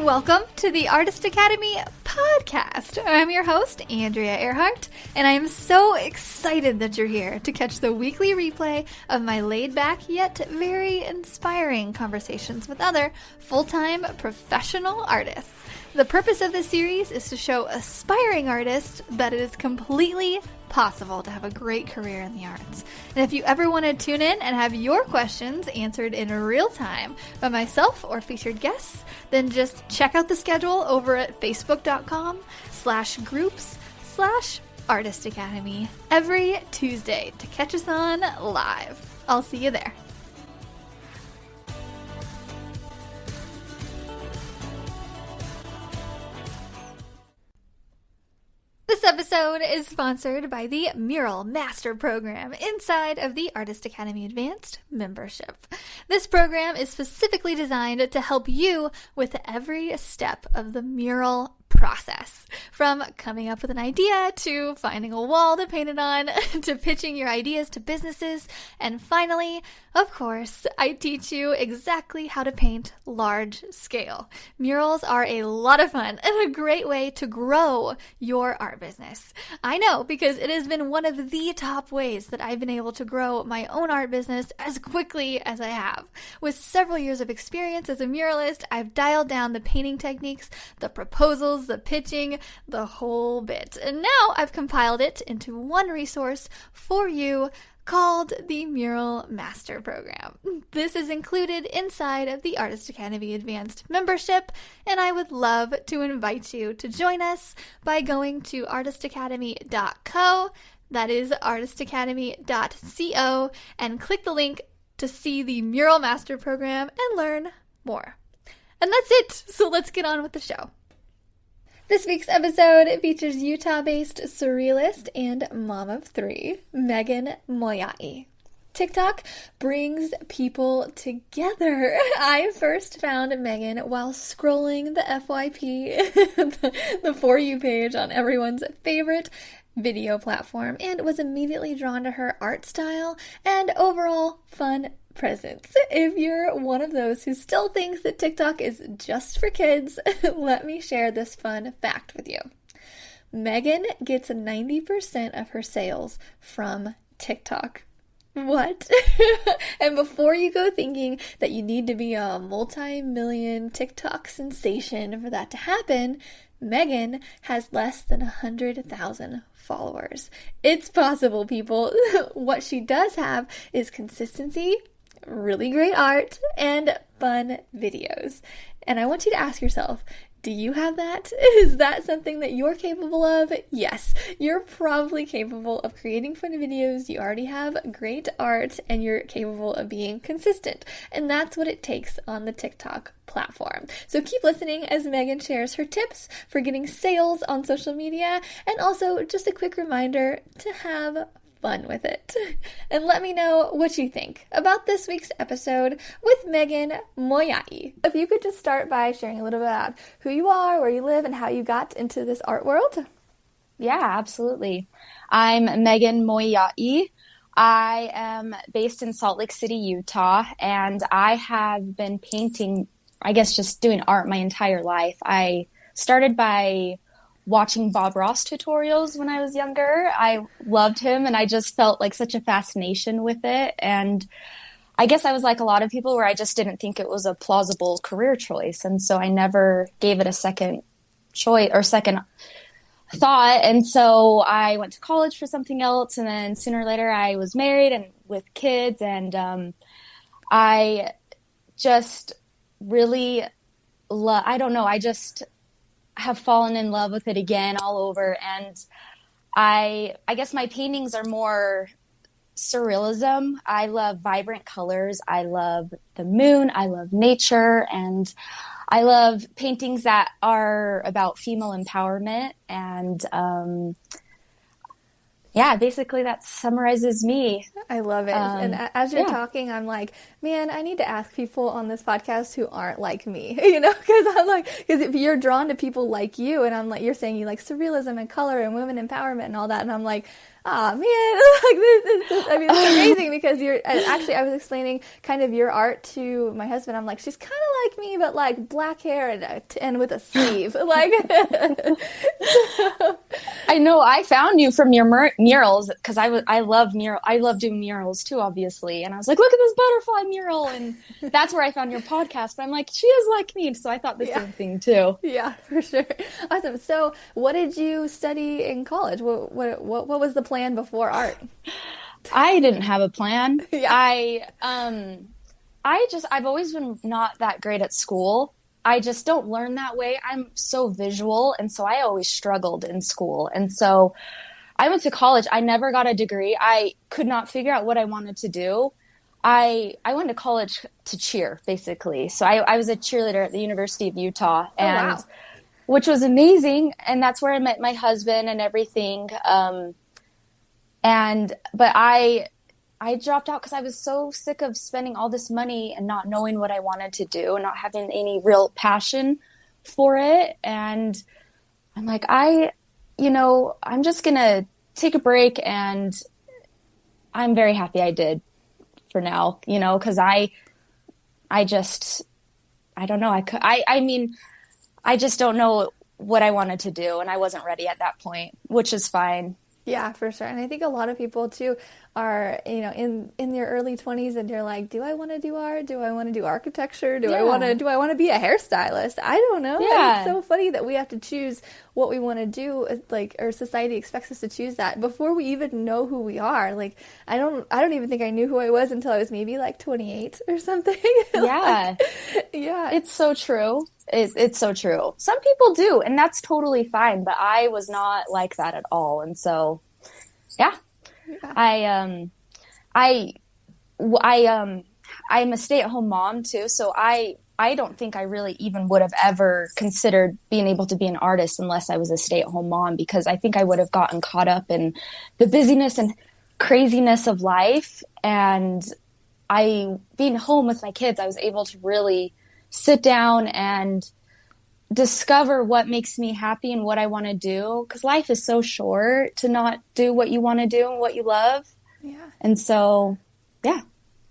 Welcome to the Artist Academy podcast. I'm your host, Andrea Earhart, and I am so excited that you're here to catch the weekly replay of my laid-back yet very inspiring conversations with other full-time professional artists. The purpose of this series is to show aspiring artists that it is completely possible to have a great career in the arts. And if you ever want to tune in and have your questions answered in real time by myself or featured guests, then just check out the schedule over at facebook.com/groups/Artist Academy every Tuesday to catch us on live. I'll see you there. This episode is sponsored by the Mural Master Program inside of the Artist Academy Advanced membership. This program is specifically designed to help you with every step of the mural process, from coming up with an idea to finding a wall to paint it on to pitching your ideas to businesses, and finally, of course, I teach you exactly how to paint large scale. Murals are a lot of fun and a great way to grow your art business. I know, because it has been one of the top ways that I've been able to grow my own art business as quickly as I have. With several years of experience as a muralist, I've dialed down the painting techniques, the proposals, the pitching, the whole bit. And now I've compiled it into one resource for you called the Mural Master Program. This is included inside of the Artist Academy Advanced membership, and I would love to invite you to join us by going to artistacademy.co, that is artistacademy.co, and click the link to see the Mural Master Program and learn more. And that's it, so let's get on with the show. This week's episode features Utah-based surrealist and mom of three, Megan Moeai. TikTok brings people together. I first found Megan while scrolling the FYP, the For You page on everyone's favorite video platform, and was immediately drawn to her art style and overall fun presence. If you're one of those who still thinks that TikTok is just for kids, let me share this fun fact with you. Megan gets 90% of her sales from TikTok. What? And before you go thinking that you need to be a multi-million TikTok sensation for that to happen, Megan has less than 100,000 followers. It's possible, people. What she does have is consistency, really great art, and fun videos. And I want you to ask yourself, do you have that? Is that something that you're capable of? Yes, you're probably capable of creating fun videos. You already have great art and you're capable of being consistent. And that's what it takes on the TikTok platform. So keep listening as Megan shares her tips for getting sales on social media, and also just a quick reminder to have fun with it. And let me know what you think about this week's episode with Megan Moeai. If you could just start by sharing a little bit about who you are, where you live, and how you got into this art world. Yeah, absolutely. I'm Megan Moeai. I am based in Salt Lake City, Utah, and I have been painting, I guess just doing art my entire life. I started by watching Bob Ross tutorials when I was younger. I loved him and I just felt like such a fascination with it. And I guess I was like a lot of people where I just didn't think it was a plausible career choice. And so I never gave it a second choice or second thought. And so I went to college for something else. And then sooner or later I was married and with kids. And I just really I don't know, I just have fallen in love with it again all over. And I guess my paintings are more surrealism. I love vibrant colors. I love the moon. I love nature. And I love paintings that are about female empowerment. And yeah, basically that summarizes me. I love it. And as you're Yeah. talking, I'm like, man, I need to ask people on this podcast who aren't like me, you know, because if you're drawn to people like you, and I'm like, you're saying you like surrealism and color and women empowerment and all that, and I'm like, oh man, like this, I mean, it's amazing because actually, I was explaining kind of your art to my husband. I'm like, she's kind of like me, but like black hair and with a sleeve, like. I know I found you from your murals because I love doing murals too, obviously. And I was like, look at this butterfly mural, and that's where I found your podcast. But I'm like, she is like me, so I thought the same thing too. Yeah, for sure. Awesome. So, what did you study in college? What was the plan before art? I didn't have a plan. Yeah. I've always been not that great at school. I just don't learn that way. I'm so visual, and so I always struggled in school. And so I went to college. I never got a degree. I could not figure out what I wanted to do. I went to college to cheer, basically. So I was a cheerleader at the University of Utah, and which was amazing. And that's where I met my husband and everything. But I dropped out because I was so sick of spending all this money and not knowing what I wanted to do and not having any real passion for it. And I'm like, I'm just going to take a break, and I'm very happy I did for now, because I don't know. I just don't know what I wanted to do, and I wasn't ready at that point, which is fine. Yeah, for sure. And I think a lot of people too are, in their early 20s, and you're like, do I want to do art? Do I want to do architecture? Do I want to be a hairstylist? I don't know. Yeah. It's so funny that we have to choose what we want to do, like, or society expects us to choose that before we even know who we are. Like, I don't even think I knew who I was until I was maybe like 28 or something. Yeah. Yeah. It's so true. It's so true. Some people do, and that's totally fine, but I was not like that at all. And so, yeah. I'm a stay-at-home mom too, so I don't think I really even would have ever considered being able to be an artist unless I was a stay-at-home mom, because I think I would have gotten caught up in the busyness and craziness of life. And being home with my kids, I was able to really sit down and discover what makes me happy and what I want to do, because life is so short to not do what you want to do and what you love. Yeah. And so, yeah.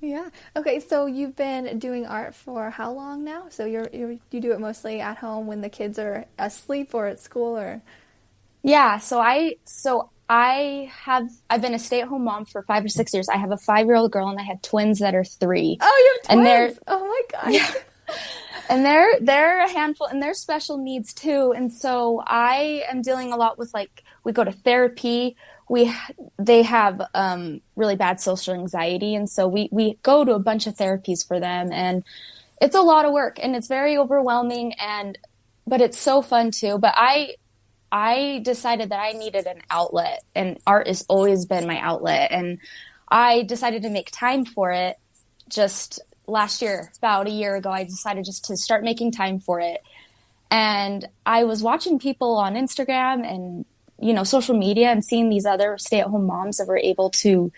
Yeah. Okay. So you've been doing art for how long now? So you do it mostly at home when the kids are asleep or at school, or? Yeah. So I've been a stay-at-home mom for 5 or 6 years. I have a 5-year-old girl, and I have twins that are 3. Oh, you have twins? And oh my gosh. Yeah. And they're a handful, and they're special needs too. And so I am dealing a lot with, like, we go to therapy. They have really bad social anxiety, and so we go to a bunch of therapies for them, and it's a lot of work, and it's very overwhelming, but it's so fun too. But I decided that I needed an outlet, and art has always been my outlet, and I decided to make time for it. Just last year, about a year ago, I decided just to start making time for it. And I was watching people on Instagram and, social media, and seeing these other stay-at-home moms that were able to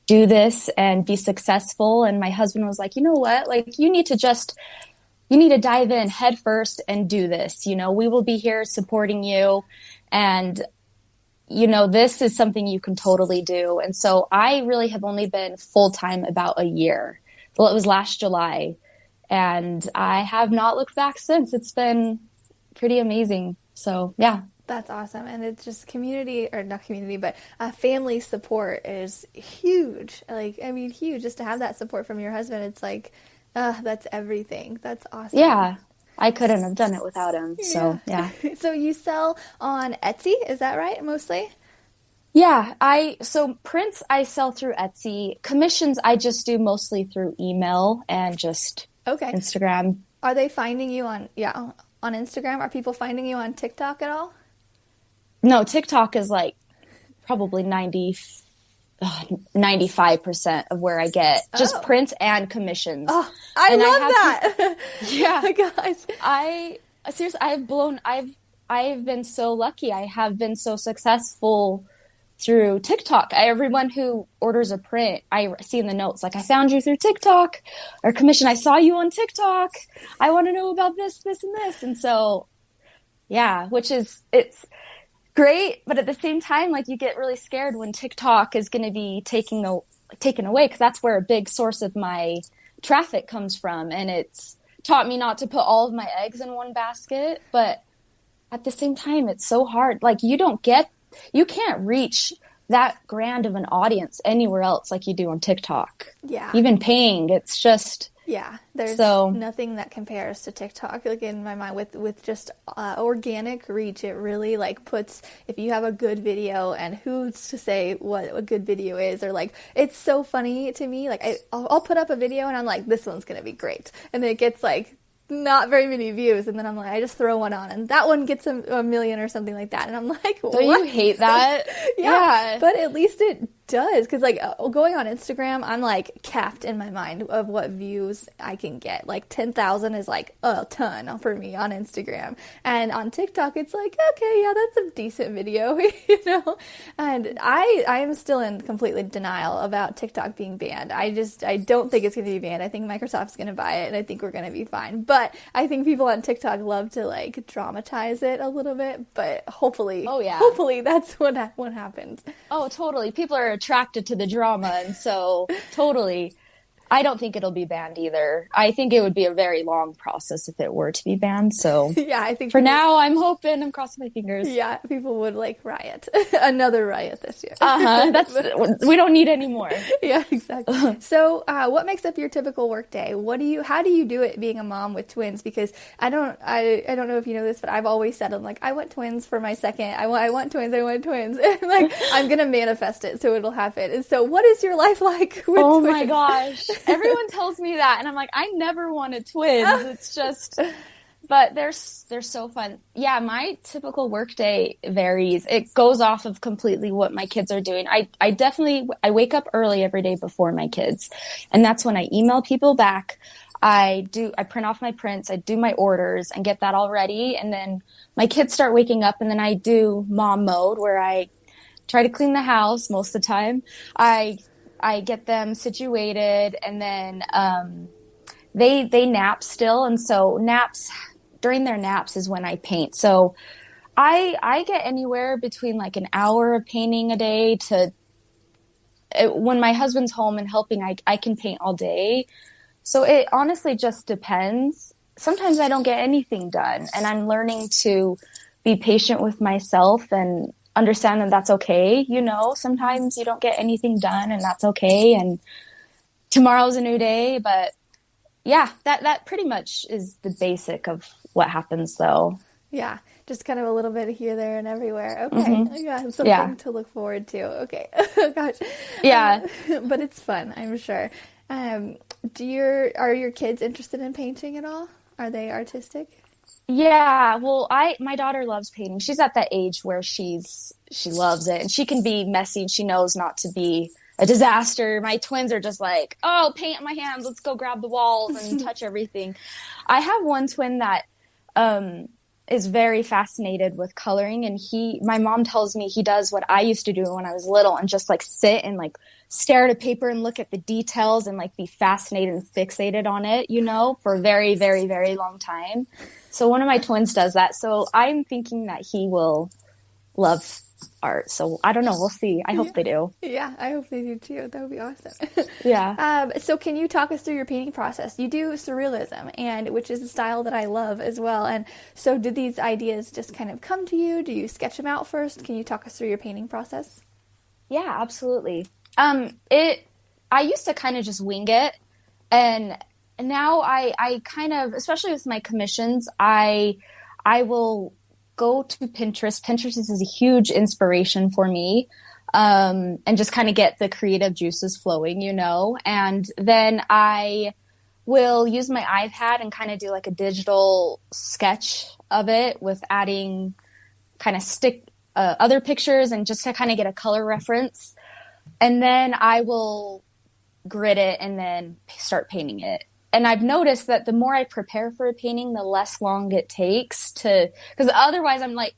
do this and be successful. And my husband was like, you know what, like, you need to dive in head first and do this. We will be here supporting you. And, this is something you can totally do. And so I really have only been full-time about a year. Well, it was last July, and I have not looked back since. It's been pretty amazing. So, yeah. That's awesome. And it's just family support is huge. Huge. Just to have that support from your husband, it's like, that's everything. That's awesome. Yeah. I couldn't have done it without him. Yeah. So, yeah. So you sell on Etsy, is that right, mostly? Yeah, so prints I sell through Etsy. Commissions I just do mostly through email and just Instagram. Are they finding you on Instagram? Are people finding you on TikTok at all? No, TikTok is like probably 95% of where I get just prints and commissions. Oh, I love that. Yeah. Oh my gosh. Seriously, I've been so lucky. I have been so successful through TikTok. Everyone who orders a print, I see in the notes, like, I found you through TikTok, or commission, I saw you on TikTok. I want to know about this, this, and this. And so, yeah, it's great. But at the same time, like, you get really scared when TikTok is going to be taken away, because that's where a big source of my traffic comes from. And it's taught me not to put all of my eggs in one basket. But at the same time, it's so hard. Like, you can't reach that grand of an audience anywhere else like you do on TikTok. Yeah. Even paying, it's just... Yeah, there's nothing that compares to TikTok. Like, in my mind, with just organic reach, it really, like, puts, if you have a good video, and who's to say what a good video is, or, like, it's so funny to me. Like, I'll put up a video and I'm like, this one's gonna be great, and then it gets, like, not very many views, and then I'm like, I just throw one on, and that one gets a million or something like that, and I'm like, what? Don't you hate that? Yeah, but at least it does, because, like, going on Instagram, I'm, like, capped in my mind of what views I can get. Like, 10,000 is, like, a ton for me on Instagram, and on TikTok, it's like, okay, yeah, that's a decent video, you know. And I am still in completely denial about TikTok being banned. I don't think it's going to be banned. I think Microsoft's going to buy it, and I think we're going to be fine. But I think people on TikTok love to, like, dramatize it a little bit, but hopefully, hopefully that's what happens. Oh, totally. People are attracted to the drama, and so totally. I don't think it'll be banned either. I think it would be a very long process if it were to be banned. So yeah, I think now I'm hoping, I'm crossing my fingers. Yeah, people would, like, riot. Another riot this year. We don't need any more. Yeah, exactly. So what makes up your typical work day? How do you do it being a mom with twins? Because I don't know if you know this, but I've always said, I'm like, I want twins for my second. I want twins. And, like, I'm going to manifest it so it'll happen. And so what is your life like with twins? Oh my gosh. Everyone tells me that, and I'm like, I never wanted twins. It's just, but they're so fun. Yeah, my typical workday varies. It goes off of completely what my kids are doing. I wake up early every day before my kids, and that's when I email people back. I print off my prints, I do my orders and get that all ready, and then my kids start waking up, and then I do mom mode, where I try to clean the house most of the time. I get them situated, and then they nap still, and so during their naps is when I paint. So I get anywhere between, like, an hour of painting a day to when my husband's home and helping, I can paint all day. So it honestly just depends. Sometimes I don't get anything done, and I'm learning to be patient with myself and understand that that's okay. You know, sometimes you don't get anything done, and that's okay. And tomorrow's a new day. But yeah, that pretty much is the basic of what happens, though. Yeah, just kind of a little bit here, there, and everywhere. Okay, mm-hmm. Yeah, something to look forward to. Okay, gosh, yeah, but it's fun, I'm sure. Are your kids interested in painting at all? Are they artistic? Yeah, well, my daughter loves painting. She's at that age where she loves it, and she can be messy, and she knows not to be a disaster. My twins are just like, oh, paint my hands, let's go grab the walls and touch everything. I have one twin that is very fascinated with coloring, and my mom tells me he does what I used to do when I was little, and just, like, sit and, like, stare at a paper and look at the details and, like, be fascinated and fixated on it, you know, for a very, very, very long time. So one of my twins does that. So I'm thinking that he will love art. So I don't know. We'll see. I hope they do. Yeah, I hope they do too. That would be awesome. Yeah. So can you talk us through your painting process? You do surrealism, which is a style that I love as well. And so did these ideas just kind of come to you? Do you sketch them out first? Can you talk us through your painting process? Yeah, absolutely. I used to kind of just wing it, and now I kind of, especially with my commissions, I will go to Pinterest. Pinterest is a huge inspiration for me, and just kind of get the creative juices flowing, you know. And then I will use my iPad and kind of do, like, a digital sketch of it with adding kind of stick other pictures, and just to kind of get a color reference. And then I will grid it and then start painting it. And I've noticed that the more I prepare for a painting, the less long it takes because otherwise I'm like,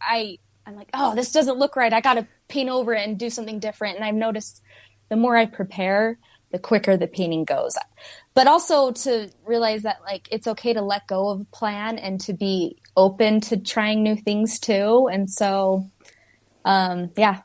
I'm like, oh, this doesn't look right. I got to paint over it and do something different. And I've noticed the more I prepare, the quicker the painting goes. But also to realize that like it's okay to let go of a plan and to be open to trying new things too. And so, yeah.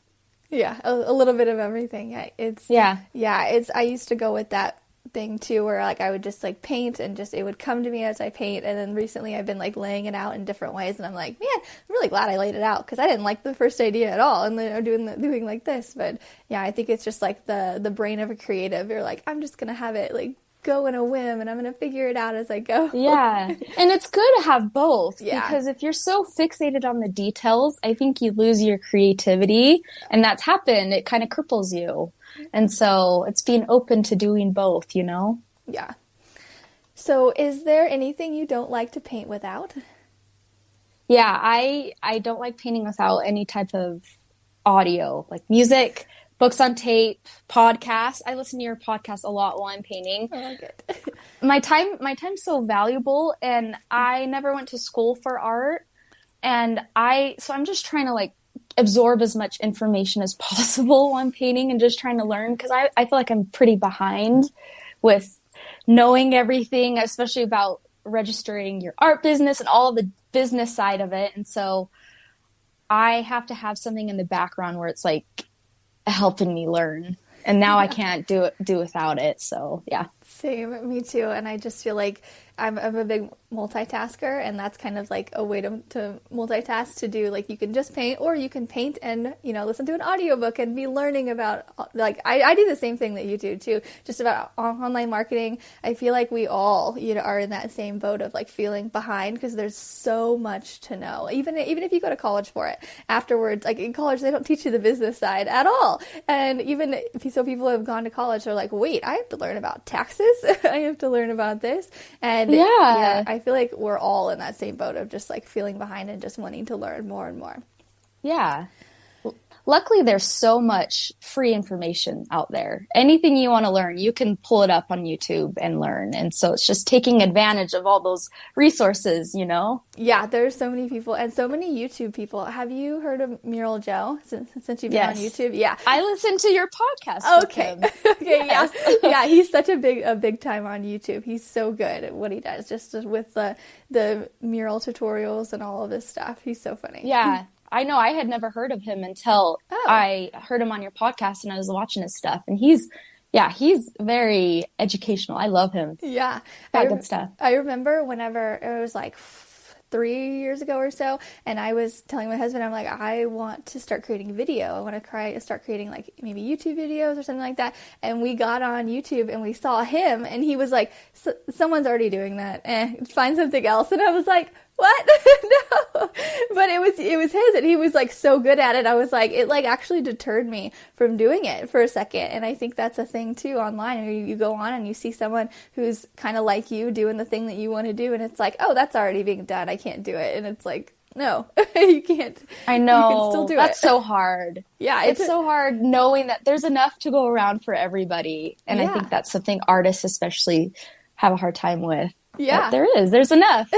Yeah, a little bit of everything. I used to go with that thing too, where like I would just like paint and just it would come to me as I paint. And then recently I've been like laying it out in different ways, and I'm like, man, I'm really glad I laid it out because I didn't like the first idea at all, and then I'm doing like this. But yeah, I think it's just like the brain of a creative. You're like, I'm just gonna have it like go in a whim, and I'm gonna figure it out as I go. Yeah, and it's good to have both because if you're so fixated on the details, I think you lose your creativity, and that's happened. It kind of cripples you. And so it's being open to doing both, you know? Yeah. So is there anything you don't like to paint without? Yeah, I don't like painting without any type of audio, like music, books on tape, podcasts. I listen to your podcast a lot while I'm painting. I like it. My time's so valuable, and I never went to school for art. And so I'm just trying to like absorb as much information as possible while I'm painting and just trying to learn, because I feel like I'm pretty behind with knowing everything, especially about registering your art business and all of the business side of it. And so I have to have something in the background where it's like helping me learn. And now I can't do without it. So yeah. Same, me too. And I just feel like I'm a big multitasker, and that's kind of like a way to multitask, to do like you can just paint, or you can paint and listen to an audiobook and be learning about, like I do the same thing that you do too, just about online marketing. I feel like we all are in that same boat of like feeling behind, because there's so much to know, even if you go to college for it. Afterwards, like in college they don't teach you the business side at all, and even if so people have gone to college, they're like, wait, I have to learn about taxes. I have to learn about this. And yeah, I feel like we're all in that same boat of just like feeling behind and just wanting to learn more and more. Yeah. Luckily, there's so much free information out there. Anything you want to learn, you can pull it up on YouTube and learn. And so it's just taking advantage of all those resources, Yeah, there's so many people and so many YouTube people. Have you heard of Mural Joe since you've been on YouTube? Yeah. I listen to your podcast. Okay. Okay, yes. Yeah, he's such a big time on YouTube. He's so good at what he does, just with the mural tutorials and all of this stuff. He's so funny. Yeah. I know I had never heard of him until I heard him on your podcast and I was watching his stuff. And he's very educational. I love him. Yeah. Good stuff. I remember whenever it was like 3 years ago or so, and I was telling my husband, I'm like, I want to start creating video. I want to start creating like maybe YouTube videos or something like that. And we got on YouTube and we saw him, and he was like, someone's already doing that. Find something else. And I was like, what? No. But it was his, and he was like so good at it. I was like, it like actually deterred me from doing it for a second. And I think that's a thing too online. You go on and you see someone who's kind of like you doing the thing that you want to do, and it's like, oh, that's already being done. I can't do it. And it's like, no, you can't. I know. You can still do that's it. So hard. Yeah. It's so hard knowing that there's enough to go around for everybody. And I think that's something artists especially have a hard time with. Yeah. But there's enough,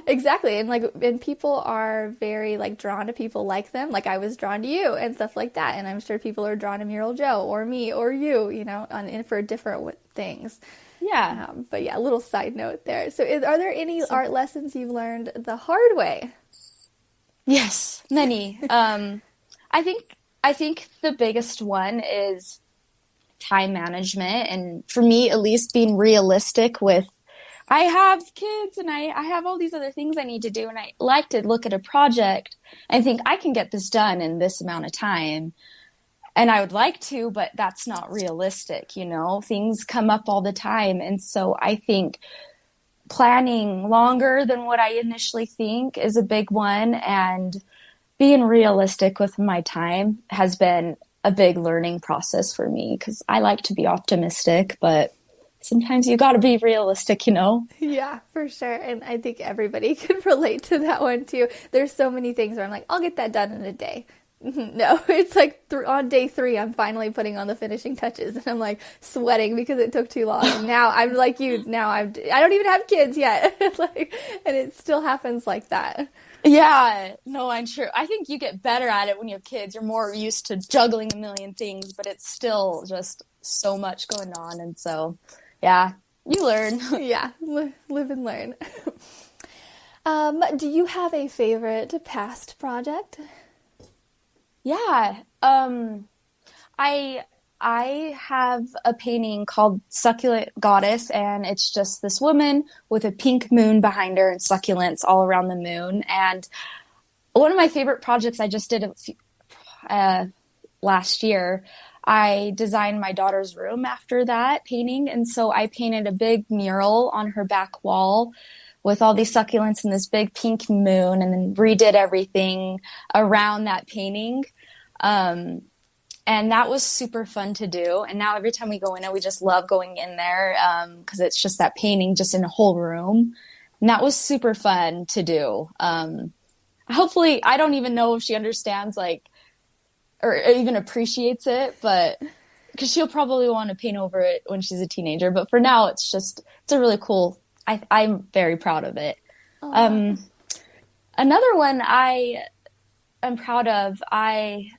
Exactly. And people are very like drawn to people like them. Like I was drawn to you and stuff like that. And I'm sure people are drawn to Mural Joe or me or you, for different things. Yeah. But yeah, a little side note there. So are there any art lessons you've learned the hard way? Yes, many. I think the biggest one is time management. And for me, at least, being realistic with, I have kids and I have all these other things I need to do. And I like to look at a project and think I can get this done in this amount of time. And I would like to, but that's not realistic. Things come up all the time. And so I think planning longer than what I initially think is a big one. And being realistic with my time has been a big learning process for me, because I like to be optimistic, but sometimes you got to be realistic, Yeah, for sure. And I think everybody can relate to that one too. There's so many things where I'm like, I'll get that done in a day. No, it's like on day 3, I'm finally putting on the finishing touches, and I'm like sweating because it took too long. And now I'm like you. Now I don't even have kids yet, and it still happens like that. Yeah, no, I'm sure. I think you get better at it when you have kids. You're more used to juggling a million things, but it's still just so much going on. And so, yeah, you learn. Yeah, live and learn. Do you have a favorite past project? Yeah. I I have a painting called Succulent Goddess, and it's just this woman with a pink moon behind her and succulents all around the moon. And one of my favorite projects I just did last year, I designed my daughter's room after that painting. And so I painted a big mural on her back wall with all these succulents and this big pink moon, and then redid everything around that painting. And that was super fun to do. And now every time we go in it, we just love going in there because it's just that painting just in a whole room. And that was super fun to do. Hopefully, I don't even know if she understands or even appreciates it, but because she'll probably want to paint over it when she's a teenager. But for now, it's a really cool, I'm very proud of it. Another one I am proud of, I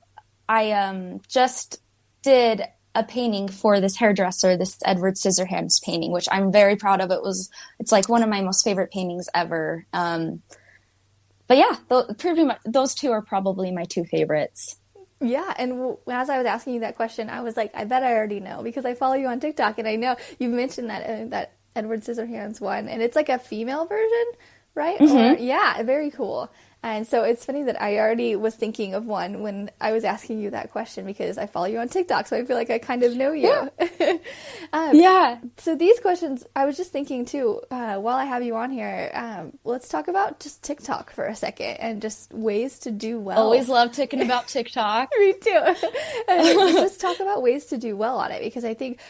just did a painting for this hairdresser, this Edward Scissorhands painting, which I'm very proud of. It's like one of my most favorite paintings ever. But yeah, pretty much those two are probably my two favorites. Yeah, and as I was asking you that question, I was like, I bet I already know because I follow you on TikTok, and I know you've mentioned that Edward Scissorhands one, and it's like a female version, right? Mm-hmm. Or yeah, very cool. And so it's funny that I already was thinking of one when I was asking you that question because I follow you on TikTok, so I feel like I kind of know you. Yeah. Yeah. So these questions, I was just thinking too, while I have you on here, let's talk about just TikTok for a second and just ways to do well. Always love talking about TikTok. Me too. Let's just talk about ways to do well on it because I think,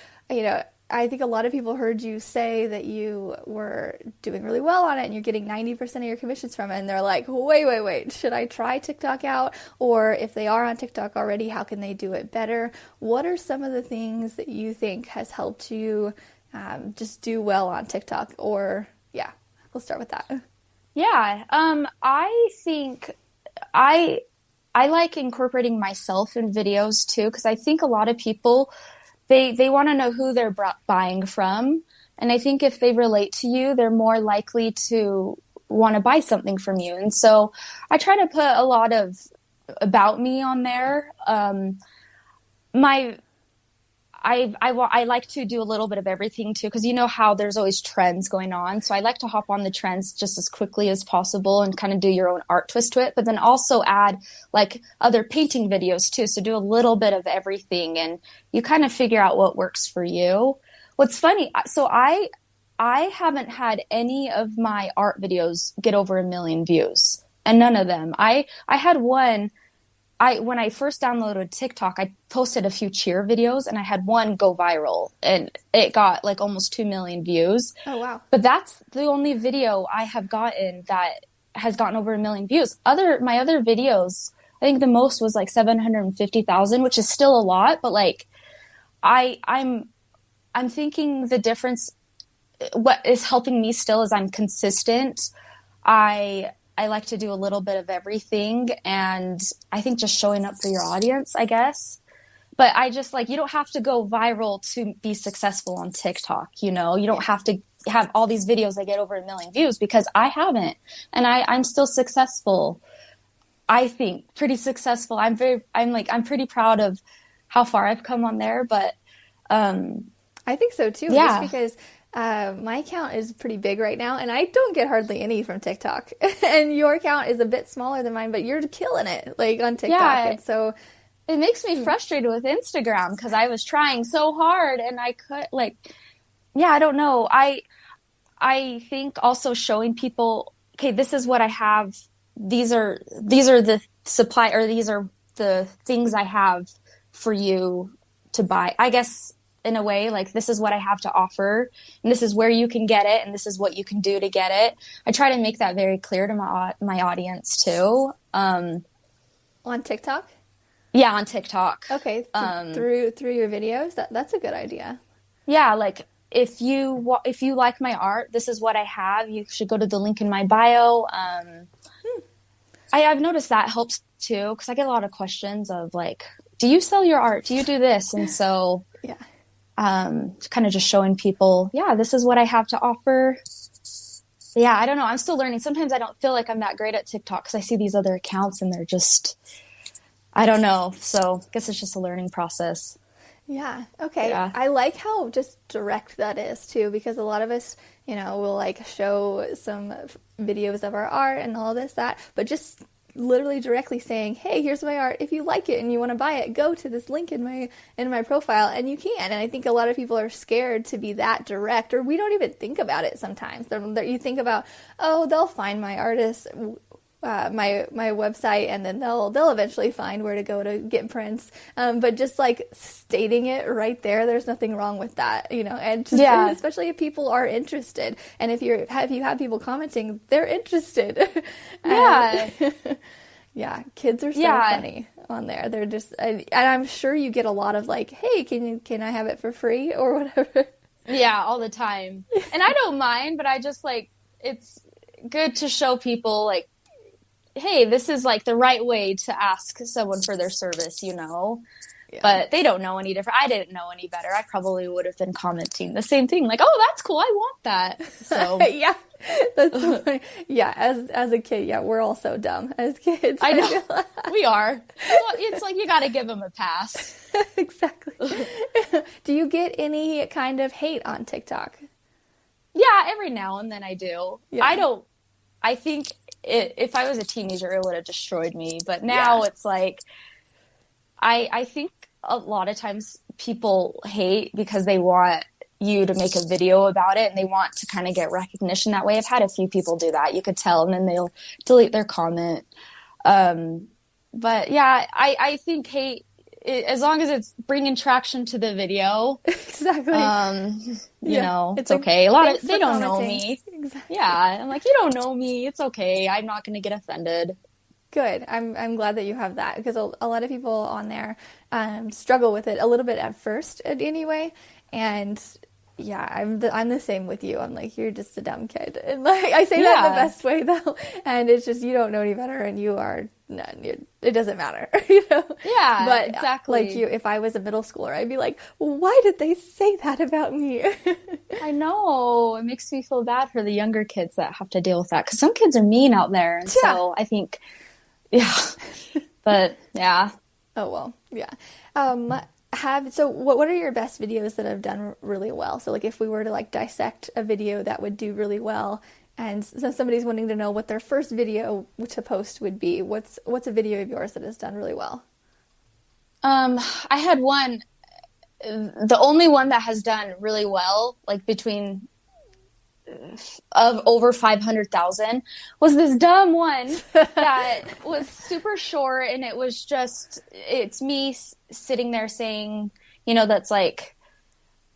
I think a lot of people heard you say that you were doing really well on it and you're getting 90% of your commissions from it. And they're like, wait, should I try TikTok out? Or if they are on TikTok already, how can they do it better? What are some of the things that you think has helped you just do well on TikTok? Or, yeah, we'll start with that. Yeah. I think I like incorporating myself in videos too, because I think a lot of people they want to know who they're buying from. And I think if they relate to you, they're more likely to want to buy something from you. And so I try to put a lot of about me on there. I like to do a little bit of everything too, because you know how there's always trends going on. So I like to hop on the trends just as quickly as possible and kind of do your own art twist to it, but then also add like other painting videos too. So do a little bit of everything and you kind of figure out what works for you. What's funny, so I haven't had any of my art videos get over 1 million views, and none of them. I had one. When I first downloaded TikTok, I posted a few cheer videos and I had one go viral and it got like almost 2 million views. Oh, wow. But that's the only video I have gotten that has gotten over 1 million views. My other videos, I think the most was like 750,000, which is still a lot, but like I'm thinking the difference, what is helping me still is I'm consistent. I like to do a little bit of everything, and I think just showing up for your audience, I guess. But I just you don't have to go viral to be successful on TikTok, you know? You don't have to have all these videos that get over 1 million views because I haven't. And I'm still successful. I think pretty successful. I'm pretty proud of how far I've come on there, but I think so too. Yeah. Just because my account is pretty big right now, and I don't get hardly any from TikTok. And your account is a bit smaller than mine, but you're killing it, on TikTok. Yeah, and so it makes me frustrated with Instagram because I was trying so hard and I could I don't know. I think also showing people, okay, this is what I have. These are the supply, or these are the things I have for you to buy. I guess in a way, this is what I have to offer, and this is where you can get it, and this is what you can do to get it. I try to make that very clear to my audience too. On TikTok? Yeah, on TikTok. Okay, through your videos, that's a good idea. Yeah, if you like my art, this is what I have. You should go to the link in my bio. I've noticed that helps too, because I get a lot of questions of like, do you sell your art? Do you do this? And so Yeah. kind of just showing people, yeah, this is what I have to offer. Yeah, I don't know. I'm still learning. Sometimes I don't feel like I'm that great at TikTok because I see these other accounts and they're just, I don't know. So I guess it's just a learning process. Yeah. Okay. Yeah. I like how just direct that is too, because a lot of us, will like show some videos of our art and all this, that, but just literally directly saying, hey, here's my art. If you like it and you want to buy it, go to this link in my profile, and you can. And I think a lot of people are scared to be that direct, or we don't even think about it sometimes. You think about, oh, they'll find my artist, my website, and then they'll eventually find where to go to get prints. But just like stating it right there's nothing wrong with that, and just, especially if people are interested, and if you have people commenting, they're interested. Yeah. Yeah, kids are so funny on there. They're just, and I'm sure you get a lot of like, hey, can I have it for free or whatever. Yeah, all the time. And I don't mind, but I just like, it's good to show people like, hey, this is like the right way to ask someone for their service, Yeah. But they don't know any different. I didn't know any better. I probably would have been commenting the same thing, like, oh, that's cool, I want that. So yeah, that's so funny. Yeah, as a kid, yeah, we're all so dumb as kids. I know. We are. Well, it's like you got to give them a pass. Exactly. Do you get any kind of hate on TikTok? Yeah, every now and then I do. Yeah. I think if I was a teenager, it would have destroyed me. But now it's like, I think a lot of times people hate because they want you to make a video about it and they want to kind of get recognition that way. I've had a few people do that. You could tell, and then they'll delete their comment. But yeah, I think hate, as long as it's bringing traction to the video, exactly. It's okay. They don't know me. Exactly. Yeah, I'm like, you don't know me. It's okay. I'm not going to get offended. Good. I'm glad that you have that, because a lot of people on there struggle with it a little bit at first, anyway. And yeah, I'm the same with you. I'm like, you're just a dumb kid, and like I say that in the best way though. And it's just, you don't know any better, and you are none. It doesn't matter, Yeah, but exactly. Like you, if I was a middle schooler, I'd be like, why did they say that about me? I know. It makes me feel bad for the younger kids that have to deal with that, because some kids are mean out there, and so I think, but yeah. Oh well, yeah. What are your best videos that have done really well? So like if we were to like dissect a video that would do really well, and so somebody's wanting to know what their first video to post would be, what's a video of yours that has done really well? I had one, the only one that has done really well, like between of over 500,000, was this dumb one that was super short, and it was just, it's me sitting there saying, that's like,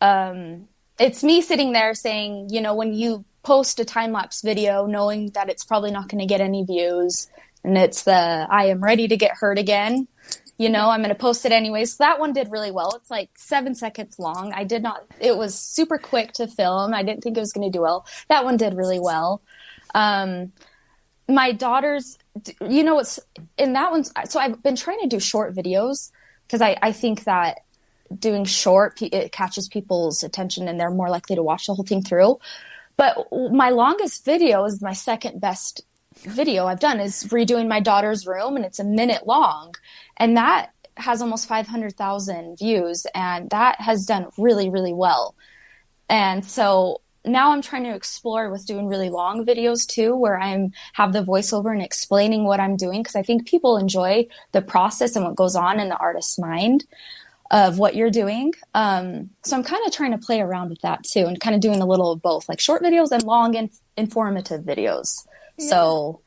it's me sitting there saying, when you post a time-lapse video knowing that it's probably not going to get any views, and it's I am ready to get hurt again, I'm going to post it anyways. So that one did really well. It's like 7 seconds long. It was super quick to film. I didn't think it was going to do well. That one did really well. My daughters, what's in that one. So I've been trying to do short videos, because I think that doing short, it catches people's attention and they're more likely to watch the whole thing through. But my longest video is my second best video I've done, is redoing my daughter's room, and it's a minute long, and that has almost 500,000 views, and that has done really, really well. And so now I'm trying to explore with doing really long videos too, where have the voiceover and explaining what I'm doing, because I think people enjoy the process and what goes on in the artist's mind of what you're doing. So I'm kind of trying to play around with that too, and kind of doing a little of both, like short videos and long and informative videos. Yeah. So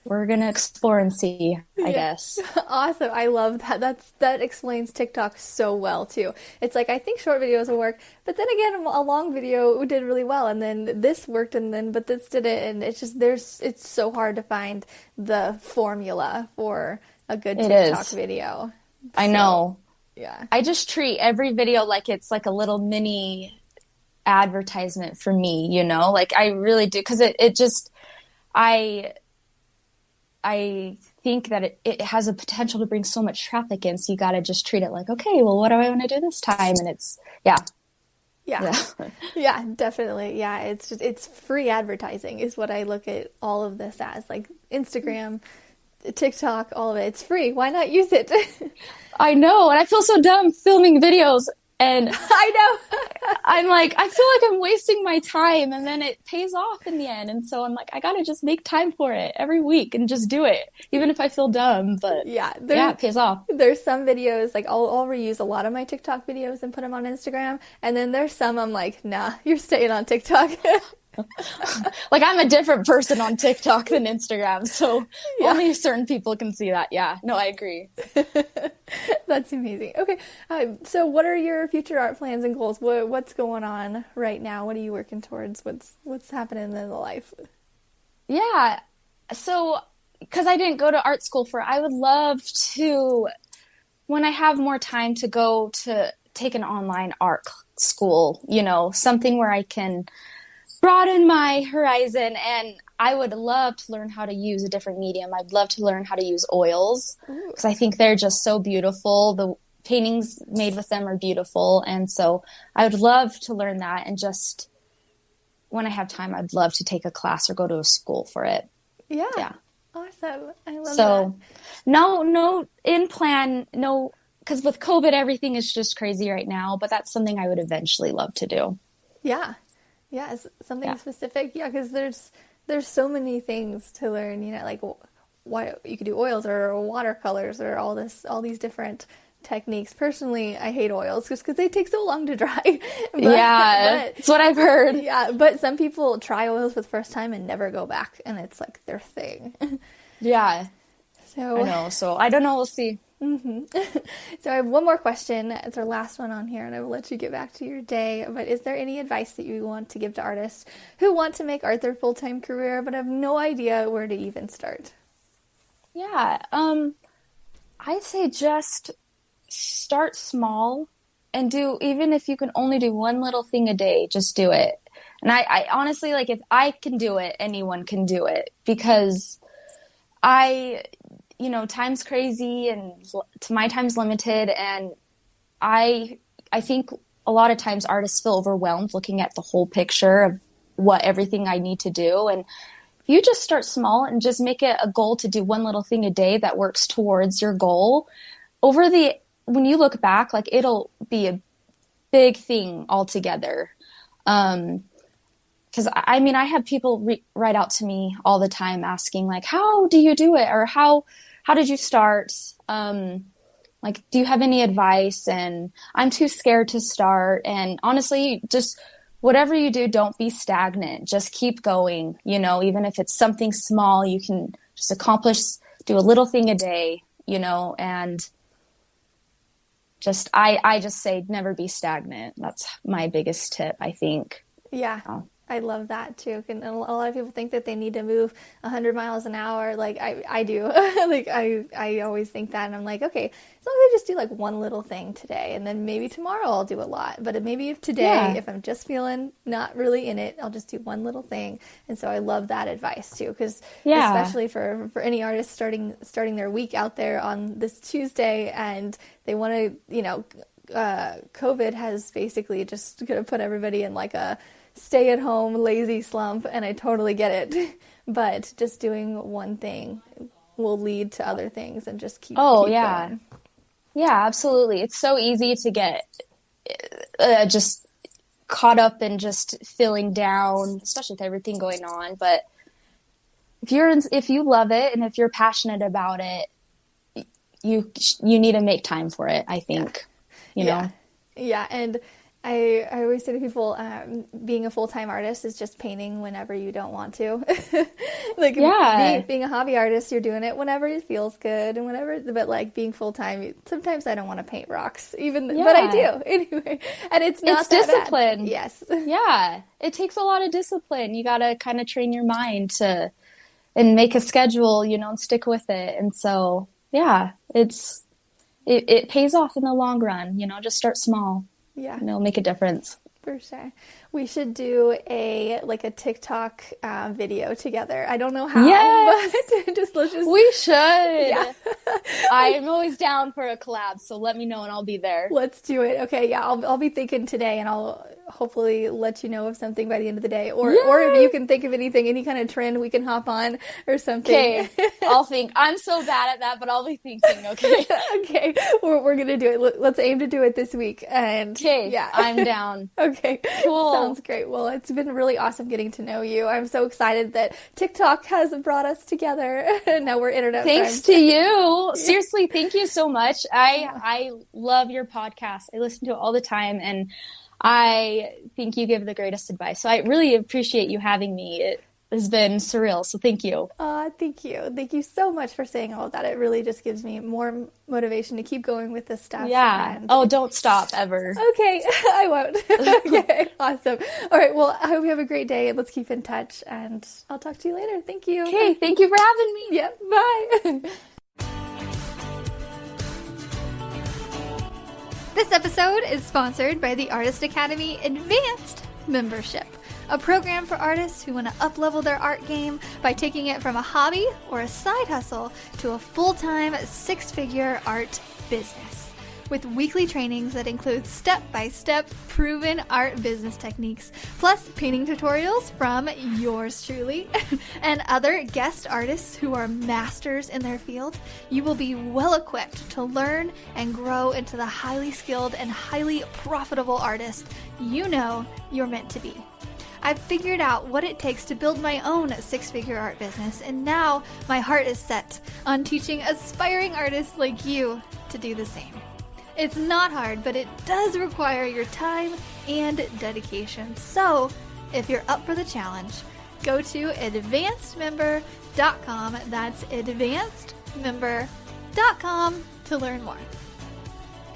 we're going to explore and see, I guess. Awesome. I love that. That explains TikTok so well too. It's like, I think short videos will work, but then again, a long video did really well, and then this worked, but this did it. And it's just, it's so hard to find the formula for a good TikTok video. I know. Yeah. I just treat every video like it's like a little mini advertisement for me, like I really do. 'Cause it just, I think that it has a potential to bring so much traffic in. So you got to just treat it like, okay, well, what do I want to do this time? And it's, yeah. Yeah. Yeah, definitely. Yeah, it's just it's free advertising is what I look at all of this as. Like Instagram, TikTok, all of it. It's free. Why not use it? I know. And I feel so dumb filming videos. And I know. I'm like, I feel like I'm wasting my time, and then it pays off in the end. And so I'm like, I gotta just make time for it every week and just do it, even if I feel dumb. But Yeah, it pays off. there's some videos like I'll reuse a lot of my TikTok videos and put them on Instagram, and then there's some I'm like, nah, you're staying on TikTok. Like I'm a different person on TikTok than Instagram, so Yeah. only certain people can see that. Yeah, no, I agree. That's amazing. Okay, so what are your future art plans and goals? What's going on right now? What are you working towards? What's happening in the life? Yeah, so because I didn't go to art school I would love to, when I have more time, to go to take an online art school, something where I can broaden my horizon. And I would love to learn how to use a different medium. I'd love to learn how to use oils because I think they're just so beautiful. The paintings made with them are beautiful. And so I would love to learn that. And just when I have time, I'd love to take a class or go to a school for it. Yeah. Awesome. I love that. So no in plan, no, because with COVID, everything is just crazy right now. But that's something I would eventually love to do. Yeah. Yeah, something specific. Yeah, because there's so many things to learn. Like why you could do oils or watercolors or all these different techniques. Personally, I hate oils just because they take so long to dry. But That's what I've heard. Yeah, but some people try oils for the first time and never go back, and it's like their thing. Yeah. So I know. So I don't know. We'll see. Mm-hmm. So I have one more question. It's our last one on here, and I will let you get back to your day. But is there any advice that you want to give to artists who want to make art their full-time career but have no idea where to even start? Yeah. I'd say just start small and even if you can only do one little thing a day, just do it. And I honestly, like, if I can do it, anyone can do it, because time's crazy and my time's limited. And I think a lot of times artists feel overwhelmed looking at the whole picture of what everything I need to do. And if you just start small and just make it a goal to do one little thing a day that works towards your goal, when you look back, like, it'll be a big thing altogether. Because I have people write out to me all the time asking, like, how do you do it? Or how did you start? Like, do you have any advice? And I'm too scared to start. And honestly, just whatever you do, don't be stagnant. Just keep going. Even if it's something small, you can just accomplish, do a little thing a day, and I just say never be stagnant. That's my biggest tip, I think. Yeah. I love that too. And a lot of people think that they need to move 100 miles an hour. Like I do. Like I always think that, and I'm like, okay, as long as I just do like one little thing today, and then maybe tomorrow I'll do a lot. But maybe if today, if I'm just feeling not really in it, I'll just do one little thing. And so I love that advice too, because especially for any artist starting their week out there on this Tuesday, and they want to, COVID has basically just gonna put everybody in like a stay-at-home lazy slump, and I totally get it. But just doing one thing will lead to other things, and just keep going. Yeah, absolutely. It's so easy to get just caught up in just feeling down, especially with everything going on. But if you love it and if you're passionate about it, you need to make time for it, I think. Yeah, and I always say to people, being a full-time artist is just painting whenever you don't want to. Being a hobby artist, you're doing it whenever it feels good and whenever. But like being full-time, sometimes I don't want to paint rocks, but I do anyway. And it's not that discipline. bad. Yes. Yeah, it takes a lot of discipline. You got to kind of train your mind and make a schedule, and stick with it. And so, yeah, it pays off in the long run. Just start small. Yeah. It'll make a difference. For sure. We should do a TikTok video together. I don't know how, Yes! but let's just... We should. Yeah. I'm always down for a collab, so let me know and I'll be there. Let's do it. Okay, yeah, I'll be thinking today, and I'll hopefully let you know of something by the end of the day. Or if you can think of anything, any kind of trend we can hop on or something. Okay, I'll think. I'm so bad at that, but I'll be thinking, okay? Okay, we're going to do it. Let's aim to do it this week. And okay, yeah. I'm down. Okay, cool. Sounds great. Well, it's been really awesome getting to know you. I'm so excited that TikTok has brought us together, and now we're internet Thanks friends. to you. Seriously, thank you so much. I love your podcast. I listen to it all the time, and I think you give the greatest advice. So I really appreciate you having me. It has been surreal, so thank you. Thank you. Thank you so much for saying all of that. It really just gives me more motivation to keep going with this stuff. Yeah. Oh, don't stop ever. Okay, I won't. Okay, awesome. All right, well, I hope you have a great day, and let's keep in touch, and I'll talk to you later. Thank you. Okay, thank you for having me. Yeah, bye. This episode is sponsored by the Artist Academy Advanced Membership, a program for artists who want to up-level their art game by taking it from a hobby or a side hustle to a full-time six-figure art business. With weekly trainings that include step-by-step proven art business techniques, plus painting tutorials from yours truly, and other guest artists who are masters in their field, you will be well equipped to learn and grow into the highly skilled and highly profitable artist you know you're meant to be. I've figured out what it takes to build my own six-figure art business, and now my heart is set on teaching aspiring artists like you to do the same. It's not hard, but it does require your time and dedication. So, if you're up for the challenge, go to advancedmember.com. That's advancedmember.com to learn more.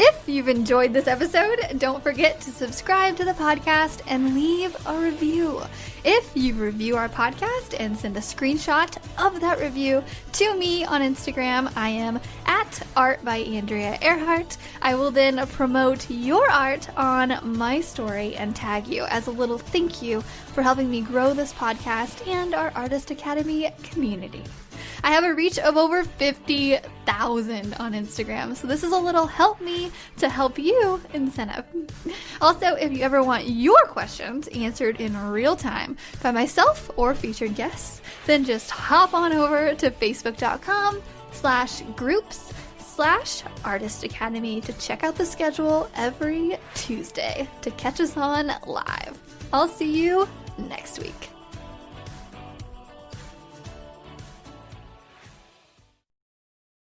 If you've enjoyed this episode, don't forget to subscribe to the podcast and leave a review. If you review our podcast and send a screenshot of that review to me on Instagram, I am at Art by Andrea Earhart. I will then promote your art on my story and tag you as a little thank you for helping me grow this podcast and our Artist Academy community. I have a reach of over 50,000 on Instagram, so this is a little help me to help you incentive. Also, if you ever want your questions answered in real time by myself or featured guests, then just hop on over to facebook.com/groups/Artist Academy to check out the schedule every Tuesday to catch us on live. I'll see you next week.